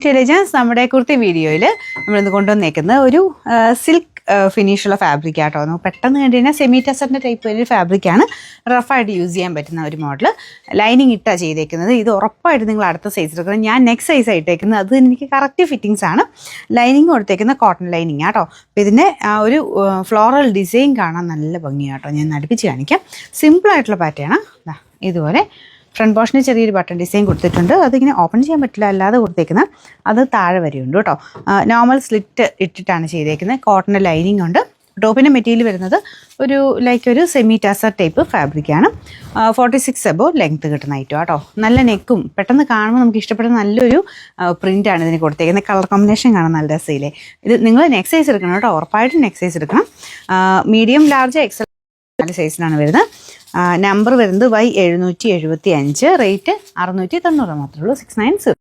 Intelligence നമ്മുടെ കുർത്തി വീഡിയോയിൽ നമ്മളിന്ന് കൊണ്ടുവന്നേക്കുന്നത് ഒരു സിൽക്ക് ഫിനിഷുള്ള ഫാബ്രിക് ആട്ടോ. നമുക്ക് പെട്ടെന്ന് കണ്ടു കഴിഞ്ഞാൽ സെമി ടെസറിൻ്റെ ടൈപ്പ് ഒരു ഫാബ്രിക്കാണ്. റഫായിട്ട് യൂസ് ചെയ്യാൻ പറ്റുന്ന ഒരു മോഡൽ. ലൈനിങ് ഇട്ടാണ് ചെയ്തേക്കുന്നത്. ഇത് ഉറപ്പായിട്ട് നിങ്ങൾ അടുത്ത സൈസ് എടുക്കുന്നത്. ഞാൻ നെക്സ്റ്റ് സൈസ് ആയിട്ടേക്കുന്നത്. അത് എനിക്ക് കറക്റ്റ് ഫിറ്റിങ്സ് ആണ്. ലൈനിങ് കൊടുത്തേക്കുന്ന കോട്ടൺ ലൈനിങ് ആട്ടോ. അപ്പോൾ ഇതിന് ഒരു ഫ്ലോറൽ ഡിസൈൻ കാണാൻ നല്ല ഭംഗിയാട്ടോ. ഞാൻ അടുപ്പിച്ച് കാണിക്കാം. സിമ്പിളായിട്ടുള്ള പാറ്റേൺ ഇതുപോലെ ഫ്രണ്ട് പോർഷന് ചെറിയൊരു ബട്ടൺ ഡിസൈൻ കൊടുത്തിട്ടുണ്ട്. അതിങ്ങനെ ഓപ്പൺ ചെയ്യാൻ പറ്റില്ല, അല്ലാതെ കൊടുത്തേക്കുന്ന അത് താഴെ വരെയുണ്ട് കേട്ടോ. നോർമൽ സ്ലിറ്റ് ഇട്ടിട്ടാണ് ചെയ്തേക്കുന്നത്. കോട്ടൺ ലൈനിങ് ഉണ്ട്. ടോപ്പിൻ്റെ മെറ്റീരിയൽ വരുന്നത് ഒരു സെമി ടാസർ ടൈപ്പ് ഫാബ്രിക്കാണ്. 46 എബോവ് ലെങ്ത്ത് കിട്ടുന്ന ഐറ്റം കേട്ടോ. നല്ല നെക്കും പെട്ടെന്ന് കാണുമ്പോൾ നമുക്ക് ഇഷ്ടപ്പെടുന്ന നല്ലൊരു പ്രിൻ്റാണ് ഇതിന് കൊടുത്തേക്കുന്നത്. കളർ കോമ്പിനേഷൻ കാണാൻ നല്ല രസമില്ലേ. ഇത് നിങ്ങൾ നെക്സ്റ്റ് സൈസ് എടുക്കണം കേട്ടോ. ഉറപ്പായിട്ടും നെക്സ്റ്റ് സൈസ് എടുക്കണം. മീഡിയം ലാർജ് എക്സൽ 4 സൈസിലാണ് വരുന്നത്. നമ്പർ വരുന്നത് Y775, റേറ്റ് 690 മാത്രമേ ഉള്ളൂ. 690.